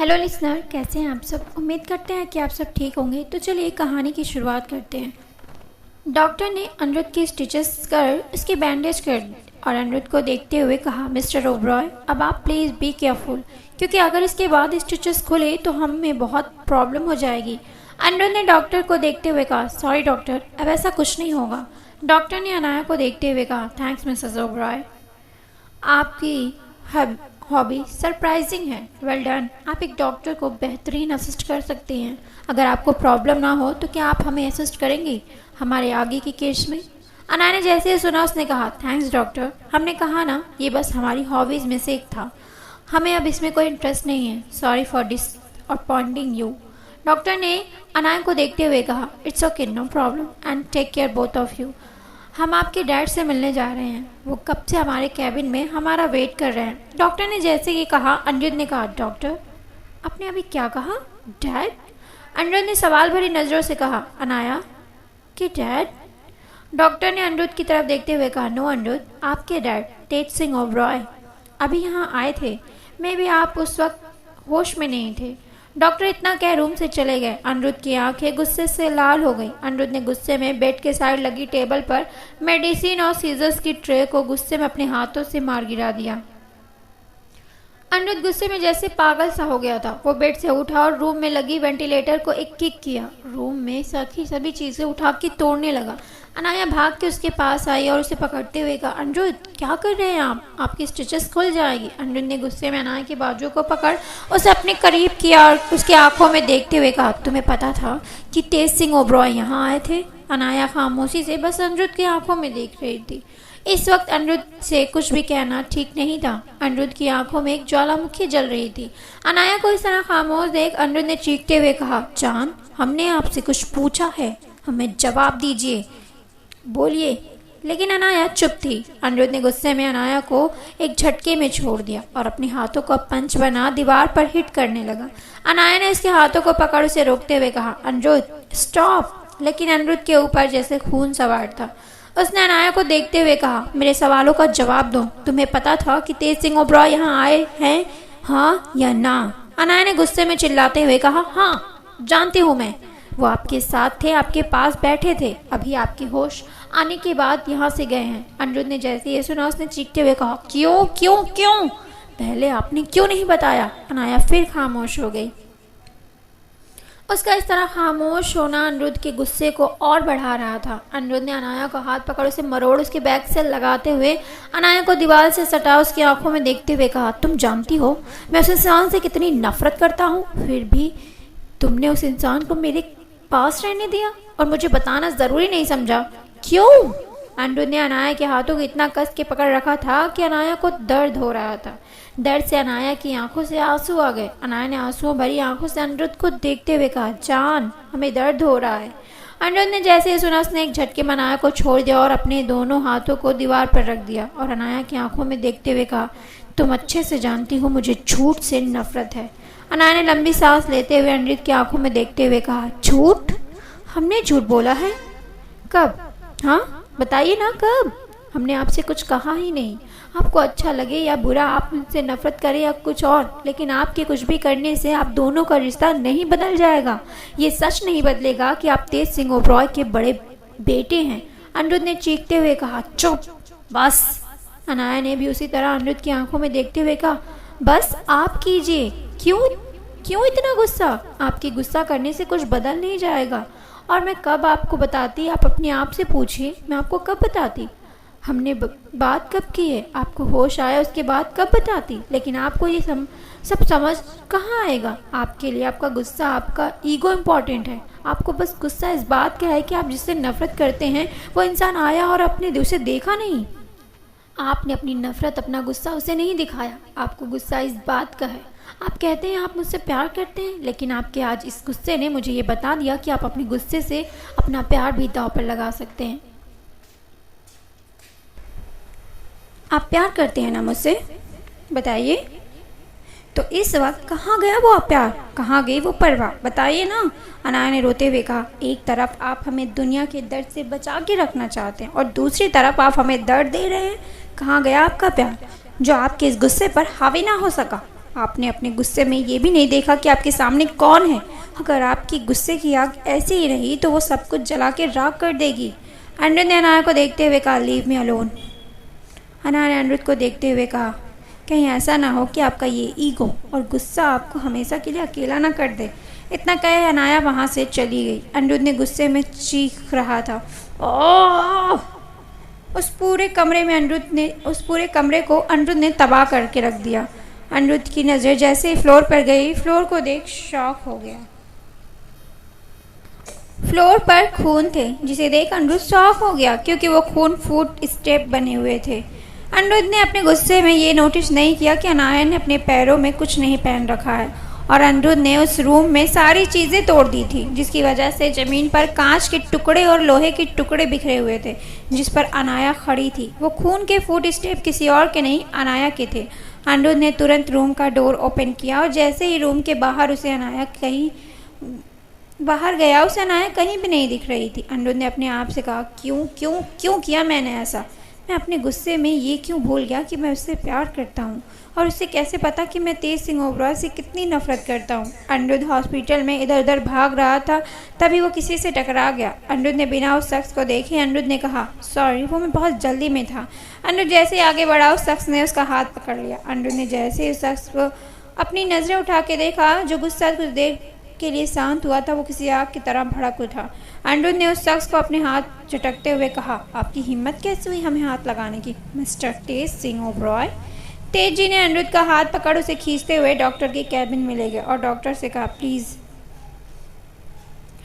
Hello listener, कैसे हैं आप सब। उम्मीद करते हैं कि आप सब ठीक होंगे। तो चलिए कहानी की शुरुआत करते हैं। डॉक्टर ने अनिरुद्ध की स्टिचेस कर उसकी बैंडेज कर दी और अनिरुद्ध को देखते हुए कहा, मिस्टर ओबरॉय, अब आप प्लीज़ बी केयरफुल, क्योंकि अगर इसके बाद स्टिचेस खुले तो हमें बहुत प्रॉब्लम हो जाएगी। अनिरुद्ध ने डॉक्टर को देखते हुए कहा, सॉरी डॉक्टर, अब ऐसा कुछ नहीं होगा। डॉक्टर ने अनाया को देखते हुए कहा, थैंक्स मिसेस ओबरॉय, आपकी हॉबी सरप्राइजिंग है। Well done. आप एक डॉक्टर को बेहतरीन असिस्ट कर सकते हैं। अगर आपको प्रॉब्लम ना हो तो क्या आप हमें असिस्ट करेंगे हमारे आगे के केस में। अनाया ने जैसे ही सुना उसने कहा, थैंक्स डॉक्टर, हमने कहा ना ये बस हमारी हॉबीज़ में से एक था, हमें अब इसमें कोई इंटरेस्ट नहीं है। Sorry for disappointing you. Doctor ने अनाया को देखते हुए कहा, it's okay, no problem, and take care both of you. हम आपके डैड से मिलने जा रहे हैं, वो कब से हमारे कैबिन में हमारा वेट कर रहे हैं। डॉक्टर ने जैसे ही कहा, अनिरुद्ध ने कहा, डॉक्टर आपने अभी क्या कहा, डैड? अनिरुद्ध ने सवाल भरी नज़रों से कहा, अनाया के डैड? डॉक्टर ने अनिरुद्ध की तरफ देखते हुए कहा, नो अनिरुद्ध, आपके डैड तेज सिंह ओबरॉय अभी यहाँ आए थे। मे भी आप उस वक्त होश में नहीं थे। डॉक्टर इतना कह रूम से चले गए। अनिरुद्ध की आंखें गुस्से से लाल हो गई। अनिरुद्ध ने गुस्से में बेड के साइड लगी टेबल पर मेडिसिन और सीजर्स की ट्रे को गुस्से में अपने हाथों से मार गिरा दिया। अनिरुद्ध गुस्से में जैसे पागल सा हो गया था। वो बेड से उठा और रूम में लगी वेंटिलेटर को एक किक किया। रूम में सभी चीज़ें उठा के तोड़ने लगा। अनाया भाग के उसके पास आई और उसे पकड़ते हुए कहा, अनिरुद्ध क्या कर रहे हैं आप, आपकी स्टिचेस खुल जाएगी। अनिरुद्ध ने गुस्से में अनाया के बाजू को पकड़ उसे अपने करीब किया और उसकी आंखों में देखते हुए कहा, तुम्हें पता था कि तेज सिंह ओबरॉय यहाँ आए थे? अनाया खामोशी से बस अनिरुद्ध की आंखों में देख रही थी। इस वक्त अनिरुद्ध से कुछ भी कहना ठीक नहीं था। अनिरुद्ध की आंखों में एक ज्वालामुखी जल रही थी। अनाया को इस तरह खामोश देख अनिरुद्ध ने चीखते हुए कहा, जान, हमने आपसे कुछ पूछा है, हमें जवाब दीजिए, बोलिए। लेकिन अनाया चुप थी। अनिरुद्ध ने गुस्से में अनाया को एक झटके में छोड़ दिया और अपने हाथों को पंच बना दीवार पर हिट करने लगा। अनाया ने उसके हाथों को पकड़ उसे रोकते हुए कहा, अनिरुद्ध स्टॉप। लेकिन अनिरुद्ध के ऊपर जैसे खून सवार था। उसने अनाया को देखते हुए कहा, मेरे सवालों का जवाब दो, तुम्हें पता था कि तेज सिंह ओबरॉय यहाँ आए हैं, हाँ या ना? अनाया ने गुस्से में चिल्लाते हुए कहा, हाँ जानती हूँ मैं, वो आपके साथ थे, आपके पास बैठे थे, अभी आपके होश आने के बाद यहाँ से गए हैं। अनिरुद्ध ने जैसे ये सुना उसने चीखते हुए कहा, क्यों क्यों क्यों, पहले आपने क्यों नहीं बताया? अनाया फिर खामोश हो गई। उसका इस तरह खामोश होना अनिरुद्ध के गुस्से को और बढ़ा रहा था। अनिरुद्ध ने अनाया को हाथ पकड़ उसे मरोड़ उसके बैक से लगाते हुए अनाया को दीवार से सटा उसकी आंखों में देखते हुए कहा, तुम जानती हो मैं उस इंसान से कितनी नफरत करता हूँ, फिर भी तुमने उस इंसान को मेरे पास रहने दिया और मुझे बताना ज़रूरी नहीं समझा, क्यों? अनिरुद्ध ने अनाया के हाथों को इतना कस के पकड़ रखा था कि अनाया को दर्द हो रहा था। दर्द से अनाया की आंखों से आंसू आ गए। अनाया ने आंसुओं भरी आंखों से अनिरुद्ध को देखते हुए कहा, जान, हमें दर्द हो रहा है। अनिरुद्ध ने जैसे ही सुना उसने एक झटके में अनाया को छोड़ दिया और अपने दोनों हाथों को दीवार पर रख दिया और अनाया की आंखों में देखते हुए कहा, तुम अच्छे से जानती हो मुझे झूठ से नफरत है। अनाया ने लंबी सांस लेते हुए अनिरुद्ध की आंखों में देखते हुए कहा, झूठ? हमने झूठ बोला है? कब? हाँ बताइए ना, कब? हमने आपसे कुछ कहा ही नहीं। आपको अच्छा लगे या बुरा, आप मुझसे नफरत करें या कुछ और, लेकिन आपके कुछ भी करने से आप दोनों का रिश्ता नहीं बदल जाएगा। ये सच नहीं बदलेगा कि आप तेज सिंह ओबरॉय के बड़े बेटे हैं। अनिरुद्ध ने चीखते हुए कहा, चुप, बस। अनाया ने भी उसी तरह अनिरुद्ध की आंखों में देखते हुए कहा, बस आप कीजिए। क्यों क्यों इतना गुस्सा? आपकी गुस्सा करने से कुछ बदल नहीं जाएगा। और मैं कब आपको बताती, आप अपने आप से पूछिए, मैं आपको कब बताती? हमने बात कब की है? आपको होश आया उसके बाद कब बताती? लेकिन आपको ये सब समझ कहाँ आएगा? आपके लिए आपका गुस्सा, आपका ईगो इम्पॉर्टेंट है। आपको बस गुस्सा इस बात का है कि आप जिससे नफरत करते हैं वो इंसान आया और अपने उसे देखा नहीं। आपने अपनी नफरत, अपना गुस्सा उसे नहीं दिखाया। आपको गुस्सा इस बात का है, आप कहते हैं आप मुझसे प्यार करते हैं, लेकिन आपके आज इस गुस्से ने मुझे ये बता दिया कि आप अपने गुस्से से अपना प्यार भी दांव पर लगा सकते हैं। आप प्यार करते हैं ना मुझसे, बताइए। तो इस वक्त कहाँ गया वो प्यार, कहाँ गई वो परवाह, बताइए ना। अनाया ने रोते हुए कहा, एक तरफ आप हमें दुनिया के दर्द से बचा के रखना चाहते हैं और दूसरी तरफ आप हमें दर्द दे रहे हैं। कहाँ गया आपका प्यार जो आपके इस गुस्से पर हावी ना हो सका? आपने अपने गुस्से में ये भी नहीं देखा कि आपके सामने कौन है। अगर आपकी गुस्से की आग ऐसे ही रही तो वो सब कुछ जला के राख कर देगी। अनिरुद्ध ने अनाया को देखते हुए कहा, लीव मी अलोन। अनाया ने अनिरुद्ध को देखते हुए कहा, कहीं ऐसा ना हो कि आपका ये ईगो और गुस्सा आपको हमेशा के लिए अकेला ना कर दे। इतना कहे अनाया वहाँ से चली गई। अनिरुद्ध ने गुस्से में चीख रहा था। ओह! उस पूरे कमरे को अनिरुद्ध ने तबाह करके रख दिया। अनिरुद्ध की नज़र जैसे ही फ्लोर पर गई, फ्लोर को देख शॉक हो गया। फ्लोर पर खून थे, जिसे देख अनिरुद्ध शॉक हो गया क्योंकि वो खून फूट स्टेप बने हुए थे। अनिरुद्ध ने अपने गुस्से में ये नोटिस नहीं किया कि अनाया ने अपने पैरों में कुछ नहीं पहन रखा है और अनिरुद्ध ने उस रूम में सारी चीज़ें तोड़ दी थी, जिसकी वजह से ज़मीन पर कांच के टुकड़े और लोहे के टुकड़े बिखरे हुए थे जिस पर अनाया खड़ी थी। वो खून के फूट स्टेप किसी और के नहीं, अनाया के थे। अनिरुद्ध ने तुरंत रूम का डोर ओपन किया और जैसे ही रूम के बाहर उसे अनाया कहीं भी नहीं दिख रही थी। अनिरुद्ध ने अपने आप से कहा, क्यों किया मैंने ऐसा? मैं अपने गुस्से में ये क्यों भूल गया कि मैं उससे प्यार करता हूँ और उससे कैसे पता कि मैं तेज सिंह ओबरॉय से कितनी नफरत करता हूँ। अनिरुद्ध हॉस्पिटल में इधर उधर भाग रहा था, तभी वो किसी से टकरा गया। अनिरुद्ध ने बिना उस शख्स को देखे अनिरुद्ध ने कहा, सॉरी, वो मैं बहुत जल्दी में था। अनिरुद्ध जैसे ही आगे बढ़ा, उस शख्स ने उसका हाथ पकड़ लिया। अनिरुद्ध ने जैसे ही उस शख्स को अपनी नज़रें उठा के देखा, जो गुस्सा कुछ देर के लिए शांत हुआ था, वो किसी आग की तरह भड़क उठा। अनिरुद्ध ने उस शख्स को अपने हाथ झटकते हुए कहा, आपकी हिम्मत कैसे हुई हमें हाथ लगाने की, मिस्टर तेज सिंह ओबरॉय? तेज जी ने अनिरुद्ध का हाथ पकड़ उसे खींचते हुए डॉक्टर के कैबिन में ले गए और डॉक्टर से कहा, प्लीज़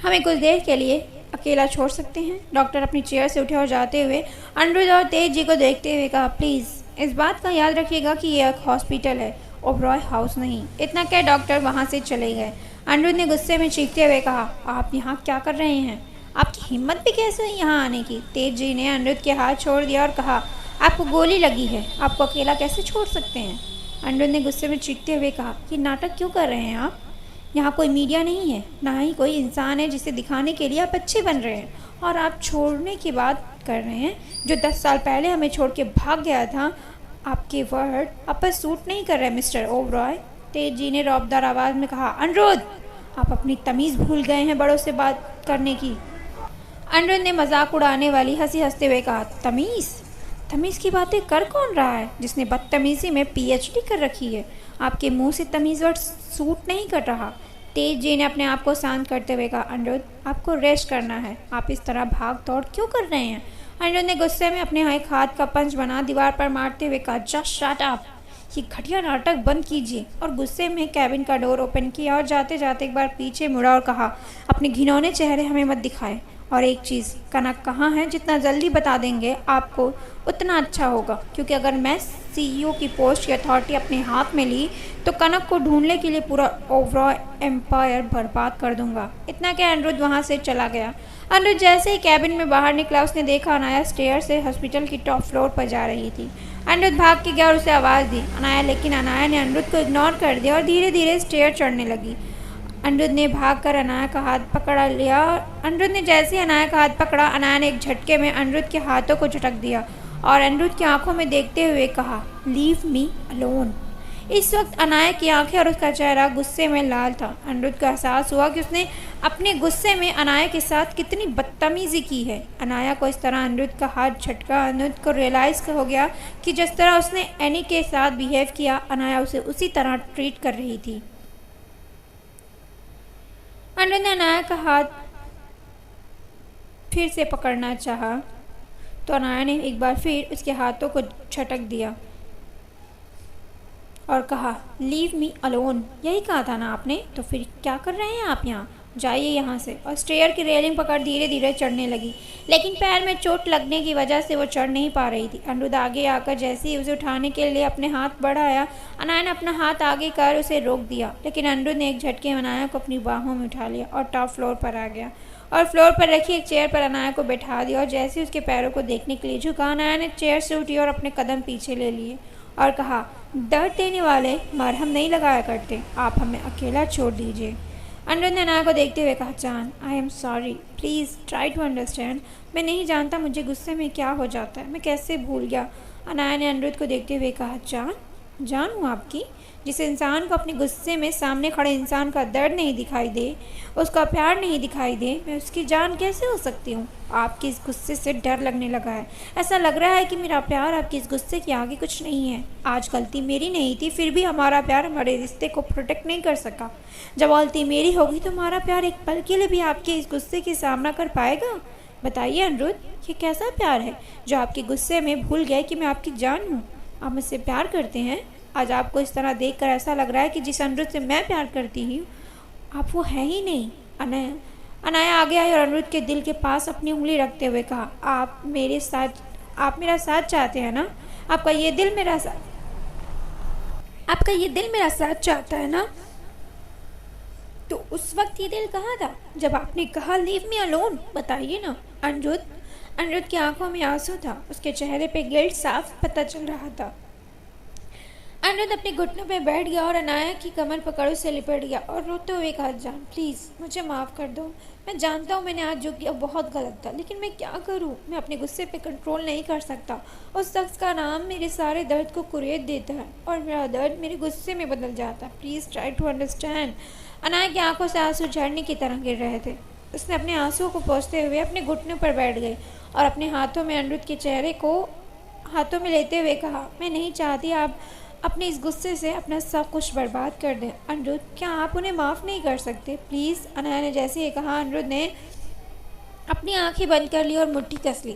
हमें कुछ देर के लिए अकेला छोड़ सकते हैं? डॉक्टर अपनी चेयर से उठे और जाते हुए अनिरुद्ध और तेज जी को देखते हुए कहा, प्लीज़ इस बात का याद रखिएगा कि यह एक हॉस्पिटल है, ओबरॉय हाउस नहीं। इतना कह डॉक्टर वहाँ से चले गए। अनिरुद्ध ने गुस्से में चीखते हुए कहा, आप यहाँ क्या कर रहे हैं? आपकी हिम्मत भी कैसे हुई यहाँ आने की? तेज जी ने अनिरुद्ध के हाथ छोड़ दिया और कहा, आपको गोली लगी है, आपको अकेला कैसे छोड़ सकते हैं? अनिरुद्ध ने गुस्से में चीखते हुए कहा, कि नाटक क्यों कर रहे हैं आप? यहाँ कोई मीडिया नहीं है, ना ही कोई इंसान है जिसे दिखाने के लिए आप अच्छे बन रहे हैं, और आप छोड़ने की बात कर रहे हैं जो 10 साल पहले हमें छोड़ के भाग गया था। आपके वर्ड आप पर सूट नहीं कर रहे मिस्टर ओबरॉय। तेज जी ने रौबदार आवाज़ में कहा, अनिरुद्ध आप अपनी तमीज़ भूल गए हैं बड़ों से बात करने की। अनिरुद्ध ने मजाक उड़ाने वाली हंसी हंसते हुए कहा, तमीज़ की बातें कर कौन रहा है जिसने बदतमीज़ी में PhD कर रखी है? आपके मुंह से तमीज़ वर्ड सूट नहीं कर रहा। तेज जी ने अपने आप को शांत करते हुए कहा, अनिरुद्ध आपको रेस्ट करना है, आप इस तरह भाग दौड़ क्यों कर रहे हैं? अनिरुद्ध ने गुस्से में अपने एक हाथ का पंच बना दीवार पर मारते हुए कहा, जस्ट शट अप, ये घटिया नाटक बंद कीजिए। और गुस्से में कैबिन का डोर ओपन किया और जाते जाते एक बार पीछे मुड़ा और कहा, अपने घिनौने चेहरे हमें मत दिखाएं। और एक चीज़, कनक कहाँ है? जितना जल्दी बता देंगे आपको उतना अच्छा होगा, क्योंकि अगर मैं CEO की पोस्ट की अथॉरिटी अपने हाथ में ली तो कनक को ढूंढने के लिए पूरा ओबरॉय एम्पायर बर्बाद कर दूंगा। इतना कि अनिरुद्ध वहाँ से चला गया। अनिरुद्ध जैसे ही कैबिन में बाहर निकला, उसने देखा अनाया स्टेयर से हॉस्पिटल की टॉप फ्लोर पर जा रही थी। अनिरुद्ध भाग के गया और उसे आवाज़ दी, अनाया। लेकिन अनाया ने अनिरुद्ध को इग्नोर कर दिया और धीरे धीरे स्टेयर चढ़ने लगी। अनिरुद्ध ने भागकर अनाया का हाथ पकड़ लिया। अनिरुद्ध ने जैसे ही अनाया का हाथ पकड़ा, अनाया ने एक झटके में अनिरुद्ध के हाथों को झटक दिया और अनिरुद्ध की आंखों में देखते हुए कहा, लीव मी अलोन। इस वक्त अनाया की आंखें और उसका चेहरा गुस्से में लाल था। अनिरुद्ध को एहसास हुआ कि उसने अपने गुस्से में अनाया के साथ कितनी बदतमीजी की है। अनाया को इस तरह अनिरुद्ध का हाथ झटका। अनिरुद्ध को रियलाइज़ हो गया कि जिस तरह उसने एनी के साथ बिहेव किया, अनाया उसे उसी तरह ट्रीट कर रही थी। अनिरुद्ध ने अनाया का हाथ फिर से पकड़ना चाहा तो अनाया ने एक बार फिर उसके हाथों को झटक दिया और कहा, लीव मी अलोन। यही कहा था ना आपने, तो फिर क्या कर रहे हैं आप यहाँ? जाइए यहाँ से। और स्टेयर की रेलिंग पकड़ धीरे धीरे चढ़ने लगी, लेकिन पैर में चोट लगने की वजह से वो चढ़ नहीं पा रही थी। अनिरुद्ध आगे आकर जैसे ही उसे उठाने के लिए अपने हाथ बढ़ाया, अनाया ने अपना हाथ आगे कर उसे रोक दिया, लेकिन अनिरुद्ध ने एक झटके में अनाया को अपनी बाहों में उठा लिया और टॉप फ्लोर पर आ गया और फ्लोर पर रखी एक चेयर पर अनाया को बैठा दिया। और जैसे ही उसके पैरों को देखने के लिए झुका, अनाया ने चेयर से उठी और अपने कदम पीछे ले लिए और कहा, दर्द देने वाले मरहम नहीं लगाया करते, आप हमें अकेला छोड़ दीजिए। अनिरुद्ध ने अनाया को देखते हुए कहा, जान, I am sorry, please try to understand. मैं नहीं जानता मुझे गुस्से में क्या हो जाता है, मैं कैसे भूल गया। अनाया ने अनिरुद्ध को देखते हुए कहा, जान हूँ आपकी? जिस इंसान को अपने गुस्से में सामने खड़े इंसान का दर्द नहीं दिखाई दे, उसका प्यार नहीं दिखाई दे, मैं उसकी जान कैसे हो सकती हूँ? आपके इस गुस्से से डर लगने लगा है। ऐसा लग रहा है कि मेरा प्यार आपके इस गुस्से के आगे कुछ नहीं है। आज गलती मेरी नहीं थी, फिर भी हमारा प्यार हमारे रिश्ते को प्रोटेक्ट नहीं कर सका। जब गलती मेरी होगी तो हमारा प्यार एक पल के लिए भी आपके इस गुस्से की सामना कर पाएगा? बताइए अनिरुद्ध, ये कैसा प्यार है जो आपके गुस्से में भूल गए कि मैं आपकी जान हूँ? आप मुझसे प्यार करते हैं? आज आपको इस तरह देखकर ऐसा लग रहा है कि जिस अनिरुद्ध से मैं प्यार करती हूँ आप वो है ही नहीं। अनाया आगे आई और अनिरुद्ध के दिल के पास अपनी उंगली रखते हुए कहा, आप मेरा साथ चाहते हैं ना? आपका ये दिल मेरा साथ चाहता है ना? तो उस वक्त ये दिल कहाँ था जब आपने कहा लीव मी अलोन? बताइए ना। अनिरुद्ध की आंखों में आंसू था, उसके चेहरे पे गिल्ट साफ पता चल रहा था। अनिरुद्ध अपने घुटनों पे बैठ गया और अनाया की कमर पकड़ उसे लिपट गया और रोते हुए कहा, जान प्लीज़ मुझे माफ़ कर दो। मैं जानता हूँ मैंने आज जो किया बहुत गलत था, लेकिन मैं क्या करूँ? मैं अपने गुस्से पे कंट्रोल नहीं कर सकता। उस शख्स का नाम मेरे सारे दर्द को कुरेद देता है और मेरा दर्द मेरे गुस्से में बदल जाता है। Please try to understand. Anaya की आंखों से आंसू झड़ने की तरह गिर रहे थे। उसने अपने आंसुओं को पोंछते हुए अपने घुटनों पर बैठ गई और अपने हाथों में अनिरुद्ध के चेहरे को हाथों में लेते हुए कहा, मैं नहीं चाहती आप अपने इस गुस्से से अपना सब कुछ बर्बाद कर दें। अनिरुद्ध, क्या आप उन्हें माफ़ नहीं कर सकते? प्लीज़। अनाया ने जैसे ही कहा, अनिरुद्ध ने अपनी आंखें बंद कर ली और मुट्ठी कस ली।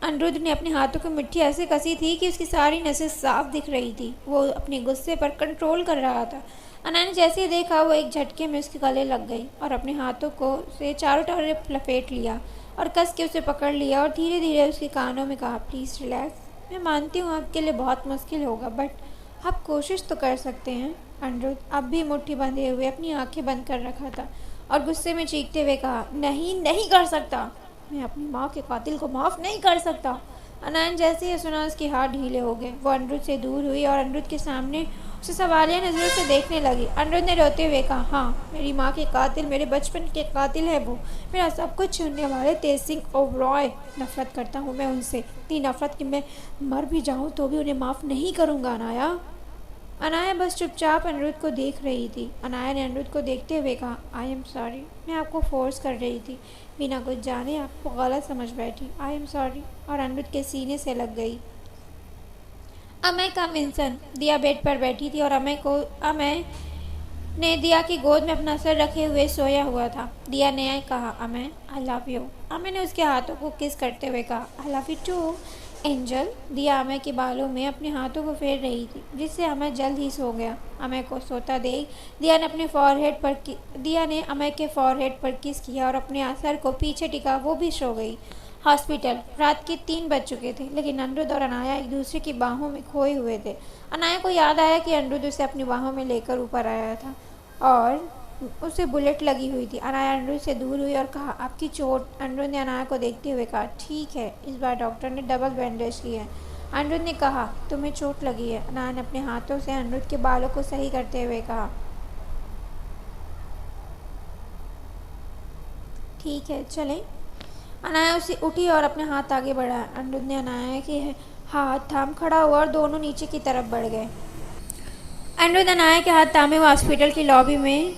अनिरुद्ध ने अपने हाथों की मुट्ठी ऐसे कसी थी कि उसकी सारी नसें साफ दिख रही थी। वो अपने गुस्से पर कंट्रोल कर रहा था। अनाया ने जैसे ही देखा, वो एक झटके में उसके गले लग गई और अपने हाथों को से चारों तरफ लपेट लिया और कस के उसे पकड़ लिया और धीरे धीरे उसके कानों में कहा, प्लीज़ रिलैक्स। मैं मानती हूँ आपके लिए बहुत मुश्किल होगा, बट आप कोशिश तो कर सकते हैं। अनिरुद्ध अब भी मुट्ठी बंधे हुए अपनी आंखें बंद कर रखा था और गुस्से में चीखते हुए कहा, नहीं कर सकता। मैं अपनी माँ के कातिल को माफ़ नहीं कर सकता। अनाया जैसे ही सुना, उसके हाथ ढीले हो गए। वो अनिरुद्ध से दूर हुई और अनिरुद्ध के सामने उसे सवालिया नज़रों से देखने लगी। अनिरुद्ध ने रोते हुए कहा, हाँ, मेरी माँ के कातिल, मेरे बचपन के कातिल है वो, मेरा सब कुछ छीनने वाले तेज सिंह ओबरॉय। नफरत करता हूँ मैं उनसे, इतनी नफरत कि मैं मर भी जाऊँ तो भी उन्हें माफ़ नहीं करूँगा। अनाया बस चुपचाप अनिरुद्ध को देख रही थी। अनाया ने अनिरुद्ध को देखते हुए कहा, आई एम सॉरी, मैं आपको फोर्स कर रही थी, बिना कुछ जाने आपको गलत समझ बैठी। आई एम सॉरी। और अनिरुद्ध के सीने से लग गई। अमय का विंसन। दिया बेड पर बैठी थी और अमय ने दिया की गोद में अपना सर रखे हुए सोया हुआ था। दिया ने कहा, Amay I love you. Amay ने उसके हाथों को किस करते हुए कहा, I love you too angel. Diya Amay के बालों में अपने हाथों को फेर रही थी, जिससे अमय जल्द ही सो गया। अमय को सोता देख दिया ने अमय के फॉरहेड पर किस किया और अपने सर को पीछे टिका वो भी सो गई। हॉस्पिटल। रात के 3 बज चुके थे, लेकिन अनिरुद्ध और अनाया एक दूसरे की बाहों में खोए हुए थे। अनाया को याद आया कि अनिरुद्ध उसे अपनी बाहों में लेकर ऊपर आया था और उसे बुलेट लगी हुई थी। अनाया अनिरुद्ध से दूर हुई और कहा, आपकी चोट? अनिरुद्ध ने अनाया को देखते हुए कहा, ठीक है, इस बार डॉक्टर ने डबल बैंडेज की है। अनिरुद्ध ने कहा, तुम्हें चोट लगी है? अनाया ने अपने हाथों से अनिरुद्ध के बालों को सही करते हुए कहा, ठीक है, चलें। अनाया उसे उठी और अपने हाथ आगे बढ़ाया। अनिरुद्ध ने अनाया के हाथ थाम खड़ा हुआ और दोनों नीचे की तरफ बढ़ गए। अनिरुद्ध अनाया के हाथ थामे हुए हॉस्पिटल की लॉबी में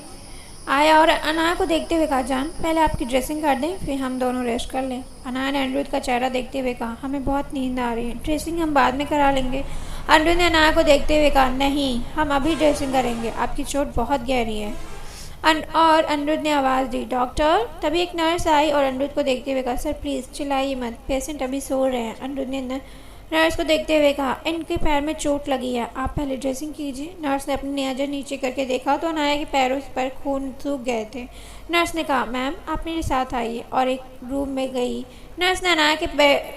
आया और अनाया को देखते हुए कहा, जान पहले आपकी ड्रेसिंग कर दें, फिर हम दोनों रेस्ट कर लें। अनाया ने अनिरुद्ध का चेहरा देखते हुए कहा, हमें बहुत नींद आ रही है, ड्रेसिंग हम बाद में करा लेंगे। अनिरुद्ध ने अनाया को देखते हुए कहा, नहीं, हम अभी ड्रेसिंग करेंगे, आपकी चोट बहुत गहरी है। और अनिरुद्ध ने आवाज़ दी, डॉक्टर। तभी एक नर्स आई और अनिरुद्ध को देखते हुए कहा, सर प्लीज़ चिल्लाइए मत, पेशेंट अभी सो रहे हैं। अनिरुद्ध ने नर्स को देखते हुए कहा, इनके पैर में चोट लगी है, आप पहले ड्रेसिंग कीजिए। नर्स ने अपनी नज़र नीचे करके देखा तो अनाया के पैरों पर खून सूख गए थे। नर्स ने कहा, मैम आप मेरे साथ आइए, और एक रूम में गई। नर्स ने अनाया के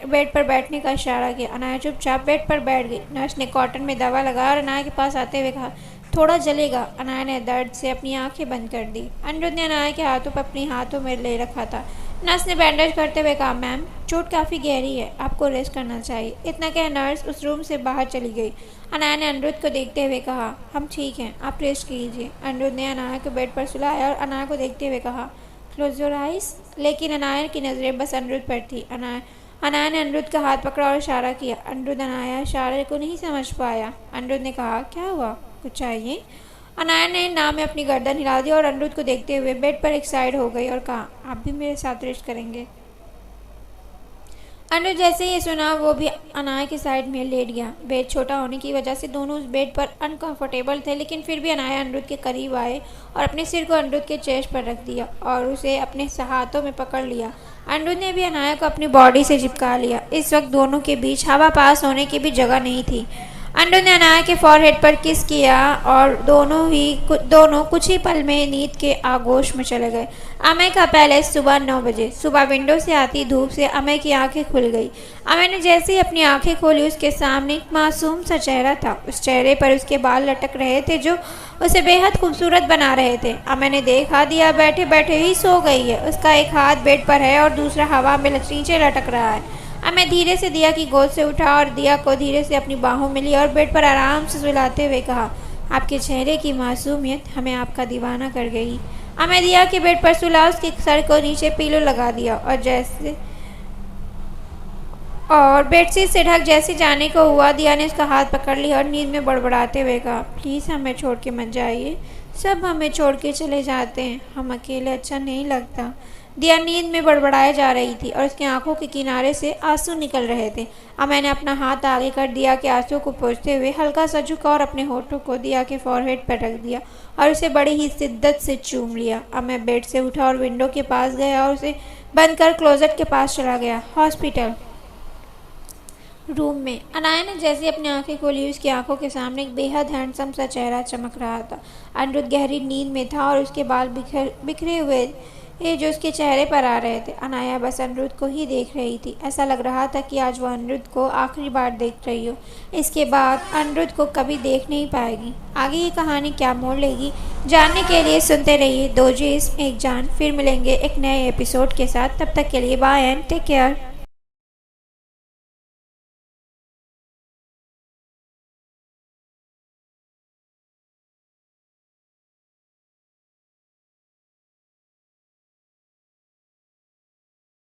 बेड पर बैठने का इशारा किया। अनाया चुपचाप बेड पर बैठ गई। नर्स ने कॉटन में दवा लगाया और अनाया के पास आते हुए कहा, थोड़ा जलेगा। अनाया ने दर्द से अपनी आंखें बंद कर दी। अनिरुद्ध ने अनाया के हाथों पर अपने हाथों में ले रखा था। नर्स ने बैंडेज करते हुए कहा, मैम चोट काफ़ी गहरी है, आपको रेस्ट करना चाहिए। इतना कह नर्स उस रूम से बाहर चली गई। अनाया ने अनिरुद्ध को देखते हुए कहा, हम ठीक हैं, आप रेस्ट कीजिए। अनिरुद्ध ने अनाया को बेड पर सुलाया और अनाया को देखते हुए कहा, क्लोज योर आइज। लेकिन अनाया की नज़रें बस अनिरुद्ध पर थी। अनाया ने अनिरुद्ध का हाथ पकड़ा और इशारा किया। अनिरुद्ध अनाया इशारे को नहीं समझ पाया। अनिरुद्ध ने कहा, क्या हुआ, कुछ चाहिए? अनाया ने नाम में अपनी गर्दन हिला दी और अनिरुद्ध को देखते हुए बेड पर एक साइड हो गई और कहा, आप भी मेरे साथ रेस्ट करेंगे? अनिरुद्ध जैसे ही सुना वो भी अनाया की साइड में लेट गया। बेड छोटा होने की वजह से दोनों उस बेड पर अनकंफर्टेबल थे, लेकिन फिर भी अनाया अनिरुद्ध के करीब आए और अपने सिर को अनिरुद्ध के चेस्ट पर रख दिया और उसे अपने हाथों में पकड़ लिया। अनिरुद्ध ने भी अनाया को अपनी बॉडी से चिपका लिया। इस वक्त दोनों के बीच हवा पास होने की भी जगह नहीं थी। अनिरुद्ध ने अनाया के फॉरहेड पर किस किया और दोनों कुछ ही पल में नींद के आगोश में चले गए। अमय का पैलेस, सुबह 9 बजे। सुबह विंडो से आती धूप से अमय की आंखें खुल गई। अमय ने जैसे ही अपनी आंखें खोली, उसके सामने एक मासूम सा चेहरा था। उस चेहरे पर उसके बाल लटक रहे थे जो उसे बेहद खूबसूरत बना रहे थे। अमय ने देखा, दिया बैठे बैठे ही सो गई है। उसका एक हाथ बेड पर है और दूसरा हवा में नीचे लटक रहा है। अमय धीरे से दिया की गोद से उठा और दिया को धीरे से अपनी बाहों में लिया और बेड पर आराम से सुलाते हुए कहा, आपके चेहरे की मासूमियत हमें आपका दीवाना कर गई। अमय दिया के बेड पर सुला, उसके सर को नीचे पिलो लगा दिया और बेडशीट से ढक जैसे जाने को हुआ, दिया ने उसका हाथ पकड़ लिया और नींद में बड़बड़ाते हुए कहा, प्लीज़ हमें छोड़ के मत जाइए। सब हमें छोड़ के चले जाते हैं, हम अकेले अच्छा नहीं लगता। दिया नींद में बड़बड़ाए जा रही थी और उसकी आंखों के किनारे से आंसू निकल रहे थे। अमय ने अपना हाथ आगे कर दिया के आंसू को पोंछते हुए हल्का सा झुका और अपने होठों को दिया के फॉरहेड पर रख दिया और उसे बड़ी ही शिद्दत से चूम लिया। अमय बेड से उठा और विंडो के पास गया और उसे बंद कर क्लोजेट के पास चला गया। हॉस्पिटल रूम में अनाया ने जैसे अपनी आंखें खोली, उसकी आंखों के सामने एक बेहद हैंडसम सा चेहरा चमक रहा था। अनिरुद्ध गहरी नींद में था और उसके बाल बिखरे हुए जो उसके चेहरे पर आ रहे थे। अनाया बस अनिरुद्ध को ही देख रही थी। ऐसा लग रहा था कि आज वो अनिरुद्ध को आखिरी बार देख रही हो। इसके बाद अनिरुद्ध को कभी देख नहीं पाएगी। आगे ये कहानी क्या मोड़ लेगी, जानने के लिए सुनते रहिए 2 जिस्म एक जान। फिर मिलेंगे एक नए एपिसोड के साथ। तब तक के लिए बाय एंड टेक केयर।